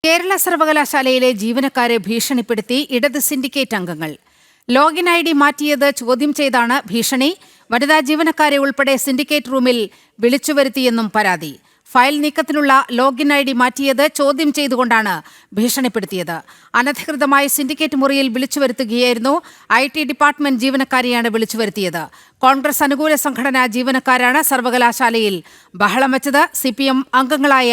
കേരള സർവകലാശാലയിലെ ജീവനക്കാരെ ഭീഷണിപ്പെടുത്തി ഇടത് സിൻഡിക്കേറ്റ് അംഗങ്ങൾ. ലോഗിൻ ID മാറ്റിയത് ചോദ്യം ചെയ്താണ് ഭീഷണി. വനിതാ ജീവനക്കാരെ ഉൾപ്പെടെ സിൻഡിക്കേറ്റ് റൂമിൽ വിളിച്ചുവരുത്തിയെന്നും പരാതി. ഫയൽ നീക്കത്തിനുള്ള ലോഗിൻ ID മാറ്റിയത് ചോദ്യം ചെയ്തുകൊണ്ടാണ് ഭീഷണിപ്പെടുത്തിയത്. അനധികൃതമായി സിൻഡിക്കേറ്റ് മുറിയിൽ വിളിച്ചുവരുത്തുകയായിരുന്നു. IT ഡിപ്പാർട്ട്മെന്റ് ജീവനക്കാരെയാണ് വിളിച്ചുവരുത്തിയത്. കോൺഗ്രസ് അനുകൂല സംഘടനാ ജീവനക്കാരാണ് സർവകലാശാലയിൽ ബഹളം വെച്ചത്. CPM അംഗങ്ങളായ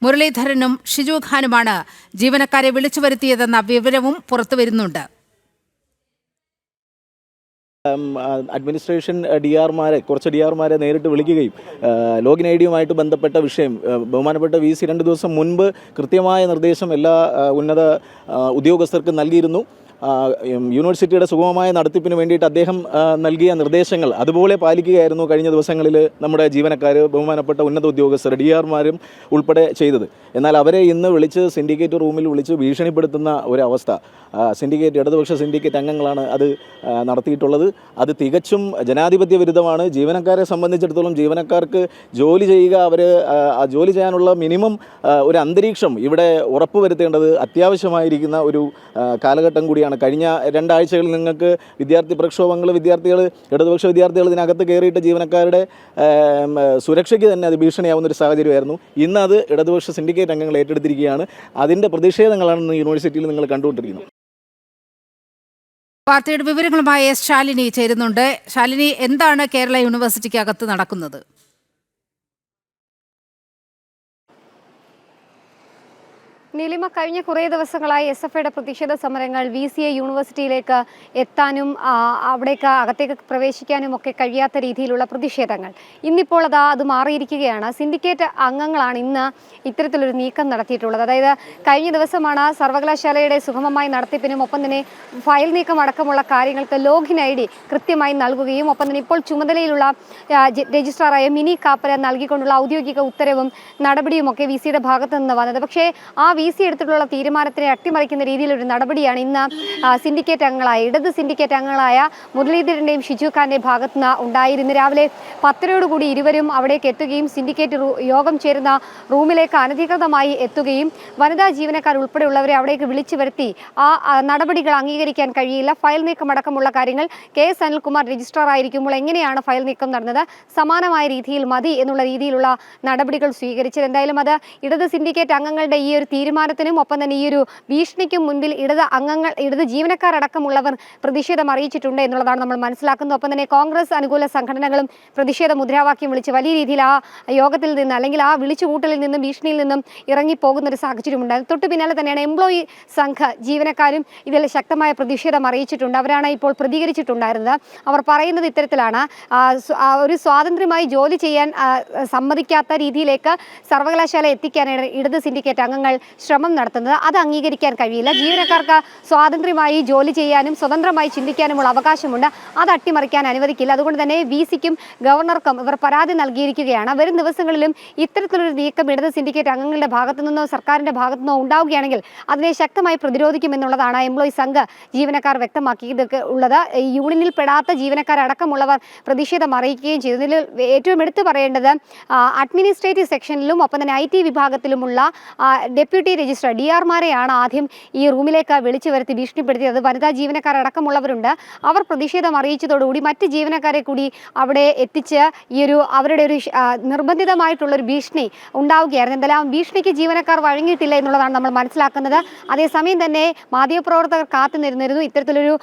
മുരളീധരനും ഷിജു ഖാനുമാണ് ജീവനക്കാരെ വിളിച്ചുവരുത്തിയതെന്ന വിവരവും പുറത്തുവരുന്നുണ്ട്. അഡ്മിനിസ്ട്രേഷൻ കുറച്ച് ഡി ആർമാരെ നേരിട്ട് വിളിക്കുകയും ലോഗിൻ ഐഡിയുമായിട്ട് ബന്ധപ്പെട്ട വിഷയം ബഹുമാനപ്പെട്ട VC 2 ദിവസം മുൻപ് കൃത്യമായ നിർദ്ദേശം എല്ലാ ഉന്നത ഉദ്യോഗസ്ഥർക്കും നൽകിയിരുന്നു. യൂണിവേഴ്സിറ്റിയുടെ സുഗമമായ നടത്തിപ്പിന് വേണ്ടിയിട്ട് അദ്ദേഹം നൽകിയ നിർദ്ദേശങ്ങൾ അതുപോലെ പാലിക്കുകയായിരുന്നു കഴിഞ്ഞ ദിവസങ്ങളിൽ നമ്മുടെ ജീവനക്കാർ, ബഹുമാനപ്പെട്ട ഉന്നത ഉദ്യോഗസ്ഥർ, ഡി ആർമാരും ഉൾപ്പെടെ ചെയ്തത്. എന്നാൽ അവരെ ഇന്ന് വിളിച്ച് സിൻഡിക്കേറ്റ് റൂമിൽ വിളിച്ച് ഭീഷണിപ്പെടുത്തുന്ന ഒരവസ്ഥ ഇടതുപക്ഷ സിൻഡിക്കേറ്റ് അംഗങ്ങളാണ് അത് നടത്തിയിട്ടുള്ളത്. അത് തികച്ചും ജനാധിപത്യ വിരുദ്ധമാണ്. ജീവനക്കാരെ സംബന്ധിച്ചിടത്തോളം ജീവനക്കാർക്ക് ജോലി ചെയ്യുക, ജോലി ചെയ്യാനുള്ള മിനിമം ഒരു അന്തരീക്ഷം ഇവിടെ ഉറപ്പുവരുത്തേണ്ടത് അത്യാവശ്യമായിരിക്കുന്ന ഒരു കാലഘട്ടം കൂടിയാണ്. കഴിഞ്ഞ 2 ആഴ്ചകളിൽ നിങ്ങൾക്ക് വിദ്യാർത്ഥി പ്രക്ഷോഭങ്ങൾ, ഇടതുപക്ഷ വിദ്യാർത്ഥികൾ ഇതിനകത്ത് കയറിയിട്ട് ജീവനക്കാരുടെ സുരക്ഷയ്ക്ക് തന്നെ അത് ഭീഷണിയാവുന്ന ഒരു സാഹചര്യമായിരുന്നു. ഇന്ന് അത് ഇടതുപക്ഷ സിൻഡിക്കേറ്റ് അംഗങ്ങൾ ഏറ്റെടുത്തിരിക്കുകയാണ്. അതിൻ്റെ പ്രതിഷേധങ്ങളാണ് യൂണിവേഴ്സിറ്റിയിൽ നിങ്ങൾ കണ്ടുകൊണ്ടിരിക്കുന്നത്. വാർത്തയുടെ വിവരങ്ങളുമായി ശാലിനി ചേരുന്നുണ്ട്. ശാലിനി, എന്താണ് കേരള യൂണിവേഴ്സിറ്റിക്ക് അകത്ത് നടക്കുന്നത്? നീലിമ, കഴിഞ്ഞ കുറേ ദിവസങ്ങളായി SFIയുടെ പ്രതിഷേധ സമരങ്ങൾ VCA യൂണിവേഴ്സിറ്റിയിലേക്ക് എത്താനും അവിടേക്ക് അകത്തേക്ക് പ്രവേശിക്കാനും ഒക്കെ കഴിയാത്ത രീതിയിലുള്ള പ്രതിഷേധങ്ങൾ. ഇന്നിപ്പോൾ അത് മാറിയിരിക്കുകയാണ്. സിൻഡിക്കേറ്റ് അംഗങ്ങളാണ് ഇന്ന് ഇത്തരത്തിലൊരു നീക്കം നടത്തിയിട്ടുള്ളത്. അതായത് കഴിഞ്ഞ ദിവസമാണ് സർവകലാശാലയുടെ സുഗമമായ നടത്തിപ്പിനും ഒപ്പം തന്നെ ഫയൽ നീക്കം അടക്കമുള്ള കാര്യങ്ങൾക്ക് ലോഗിൻ ID കൃത്യമായി നൽകുകയും ഒപ്പം തന്നെ ഇപ്പോൾ ചുമതലയിലുള്ള രജിസ്ട്രാറായ മിനി കാപ്പര നൽകിക്കൊണ്ടുള്ള ഔദ്യോഗിക ഉത്തരവും നടപടിയുമൊക്കെ VCയുടെ ഭാഗത്തു നിന്ന് വന്നത്. പക്ഷേ ആ VC എടുത്തിട്ടുള്ള തീരുമാനത്തിനെ അട്ടിമറിക്കുന്ന രീതിയിലൊരു നടപടിയാണ് ഇന്ന് ഇടത് സിൻഡിക്കേറ്റ് അംഗങ്ങളായ മുരളീധരൻ്റെയും ഷിജു ഖാൻ്റെയും ഭാഗത്തുനിന്ന് ഉണ്ടായിരുന്നു. രാവിലെ 10:00 ഇരുവരും അവിടേക്ക് എത്തുകയും സിൻഡിക്കേറ്റ് യോഗം ചേരുന്ന റൂമിലേക്ക് അനധികൃതമായി എത്തുകയും വനിതാ ജീവനക്കാർ ഉൾപ്പെടെയുള്ളവരെ അവിടേക്ക് വിളിച്ചു വരുത്തി ആ നടപടികൾ അംഗീകരിക്കാൻ കഴിയില്ല, ഫയൽ നീക്കം അടക്കമുള്ള കാര്യങ്ങൾ KS അനിൽകുമാർ രജിസ്ട്രാർ ആയിരിക്കുമ്പോൾ എങ്ങനെയാണ് ഫയൽ നീക്കം നടന്നത്, സമാനമായ രീതിയിൽ മതി എന്നുള്ള രീതിയിലുള്ള നടപടികൾ സ്വീകരിച്ചത്. എന്തായാലും അത് ഇടത് സിൻഡിക്കേറ്റ് അംഗങ്ങളുടെ ഈ ഒരു തീരുമാനത്തിനും ഒപ്പം തന്നെ ഈ ഒരു ഭീഷണിക്കും മുൻപിൽ ഇടത് ജീവനക്കാരടക്കമുള്ളവർ പ്രതിഷേധം അറിയിച്ചിട്ടുണ്ട് എന്നുള്ളതാണ് നമ്മൾ മനസ്സിലാക്കുന്നത്. ഒപ്പം തന്നെ കോൺഗ്രസ് അനുകൂല സംഘടനകളും പ്രതിഷേധ മുദ്രാവാക്യം വിളിച്ച് വലിയ രീതിയിൽ ആ യോഗത്തിൽ നിന്ന് അല്ലെങ്കിൽ ആ വിളിച്ചുകൂട്ടലിൽ നിന്നും ഭീഷണിയിൽ നിന്നും ഇറങ്ങിപ്പോകുന്ന ഒരു സാഹചര്യമുണ്ട്. തൊട്ടു പിന്നാലെ തന്നെയാണ് എംപ്ലോയി സംഘ ജീവനക്കാരും ഇതിൽ ശക്തമായ പ്രതിഷേധം അറിയിച്ചിട്ടുണ്ട്. അവരാണ് ഇപ്പോൾ പ്രതികരിച്ചിട്ടുണ്ടായിരുന്നത്. അവർ പറയുന്നത് ഇത്തരത്തിലാണ്: ഒരു സ്വാതന്ത്ര്യമായി ജോലി ചെയ്യാൻ സമ്മതിക്കാത്ത രീതിയിലേക്ക് സർവകലാശാല എത്തിക്കാനാണ് ഇടത് സിൻഡിക്കേറ്റ് അംഗങ്ങൾ ശ്രമം നടത്തുന്നത്. അത് അംഗീകരിക്കാൻ കഴിയില്ല. ജീവനക്കാർക്ക് സ്വാതന്ത്ര്യമായി ജോലി ചെയ്യാനും സ്വതന്ത്രമായി ചിന്തിക്കാനുമുള്ള അവകാശമുണ്ട്. അത് അട്ടിമറിക്കാൻ അനുവദിക്കില്ല. അതുകൊണ്ട് തന്നെ VCക്കും ഗവർണർക്കും ഇവർ പരാതി നൽകിയിരിക്കുകയാണ്. വരും ദിവസങ്ങളിലും ഇത്തരത്തിലൊരു നീക്കം ഇടത് സിൻഡിക്കേറ്റ് അംഗങ്ങളുടെ ഭാഗത്തു നിന്നോ സർക്കാരിന്റെ ഭാഗത്തു നിന്നോ ഉണ്ടാവുകയാണെങ്കിൽ അതിനെ ശക്തമായി പ്രതിരോധിക്കുമെന്നുള്ളതാണ് എംപ്ലോയി സംഘ ജീവനക്കാർ വ്യക്തമാക്കിയിട്ടുള്ളത്. യൂണിയനിൽ പെടാത്ത ജീവനക്കാരടക്കമുള്ളവർ പ്രതിഷേധം അറിയിക്കുകയും ചെയ്തു. ഇതിൽ ഏറ്റവും എടുത്തു പറയേണ്ടത് അഡ്മിനിസ്ട്രേറ്റീവ് സെക്ഷനിലും ഒപ്പം തന്നെ IT വിഭാഗത്തിലുമുള്ള ഡെപ്യൂട്ടി രജിസ്ട്രാർ DRമാരെയാണ് ആദ്യം ഈ റൂമിലേക്ക് വിളിച്ചു വരുത്തി ഭീഷണിപ്പെടുത്തിയത്. വനിതാ ജീവനക്കാരടക്കമുള്ളവരുണ്ട്. അവർ പ്രതിഷേധം അറിയിച്ചതോടുകൂടി മറ്റ് ജീവനക്കാരെ കൂടി അവിടെ എത്തിച്ച് അവരുടെ ഒരു നിർബന്ധിതമായിട്ടുള്ളൊരു ഭീഷണി ഉണ്ടാവുകയായിരുന്നു. എന്തായാലും ഭീഷണിക്ക് ജീവനക്കാർ വഴങ്ങിയിട്ടില്ല എന്നുള്ളതാണ് നമ്മൾ മനസ്സിലാക്കുന്നത്. അതേസമയം തന്നെ മാധ്യമപ്രവർത്തകർ കാത്തുനിന്നിരുന്നു ഇത്തരത്തിലൊരു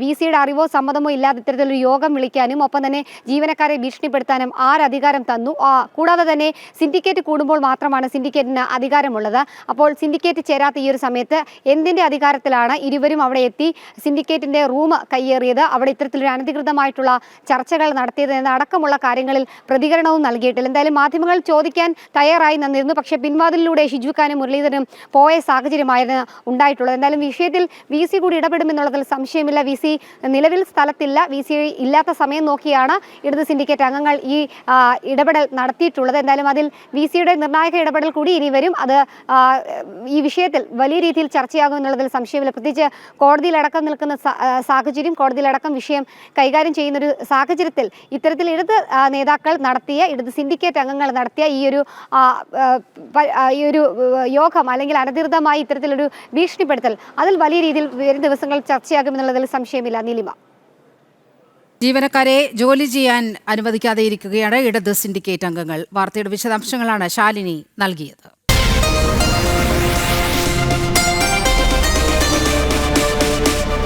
VCയുടെ അറിവോ സമ്മതമോ ഇല്ലാതെ ഇത്തരത്തിലൊരു യോഗം വിളിക്കാനും ഒപ്പം തന്നെ ജീവനക്കാരെ ഭീഷണിപ്പെടുത്താനും ആരധികാരം തന്നു. കൂടാതെ തന്നെ സിൻഡിക്കേറ്റ് കൂടുമ്പോൾ മാത്രമാണ് സിൻഡിക്കേറ്റിന് അധികാരമുള്ളത്. അപ്പോൾ സിൻഡിക്കേറ്റ് ചേരാത്ത ഈ ഒരു സമയത്ത് എന്തിൻ്റെ അധികാരത്തിലാണ് ഇരുവരും അവിടെ എത്തി സിൻഡിക്കേറ്റിൻ്റെ റൂം കയ്യേറിയത്, അവിടെ ഇത്തരത്തിലൊരു അനധികൃതമായിട്ടുള്ള ചർച്ചകൾ നടത്തിയത് എന്നടക്കമുള്ള കാര്യങ്ങളിൽ പ്രതികരണവും നൽകിയിട്ടില്ല. എന്തായാലും മാധ്യമങ്ങൾ ചോദിക്കാൻ തയ്യാറായി നിന്നിരുന്നു. പക്ഷേ പിൻവാതിലിലൂടെ ഷിജു ഖാനും മുരളീധരനും പോയ സാഹചര്യമായിരുന്നു ഉണ്ടായിട്ടുള്ളത്. എന്തായാലും വിഷയത്തിൽ VC കൂടി ഇടപെടുമെന്നുള്ളതിൽ സംശയമില്ല. VC നിലവിൽ സ്ഥലത്തില്ല. VC ഇല്ലാത്ത സമയം നോക്കിയാണ് ഇടത് സിൻഡിക്കേറ്റ് അംഗങ്ങൾ ഈ ഇടപെടൽ നടത്തിയിട്ടുള്ളത്. എന്തായാലും അതിൽ VCയുടെ നിർണായക ഇടപെടൽ കൂടി ഇനി വരും. അത് ഈ വിഷയത്തിൽ വലിയ രീതിയിൽ ചർച്ചയാകും എന്നുള്ളതിൽ സംശയമില്ല. പ്രത്യേകിച്ച് കോടതിയിലടക്കം നിൽക്കുന്ന സാഹചര്യം, കോടതിയിലടക്കം വിഷയം കൈകാര്യം ചെയ്യുന്ന ഒരു സാഹചര്യത്തിൽ ഇത്തരത്തിൽ ഇടത് നേതാക്കൾ നടത്തിയ, ഇടത് സിൻഡിക്കേറ്റ് അംഗങ്ങൾ നടത്തിയ ഈ ഒരു യോഗം അല്ലെങ്കിൽ അനധികൃതമായി ഇത്തരത്തിലൊരു ഭീഷണിപ്പെടുത്തൽ അതിൽ വലിയ രീതിയിൽ വരും ദിവസങ്ങൾ ചർച്ചയാകുമെന്നുള്ളതിൽ സംശയമില്ല. നീലിമ, ജീവനക്കാരെ ജോലി ചെയ്യാൻ അനുവദിക്കാതെ ഇരിക്കുകയാണ് ഇടത് സിൻഡിക്കേറ്റ് അംഗങ്ങൾ. വാർത്തയുടെ വിശദാംശങ്ങളാണ് ശാലിനി നൽകിയത്.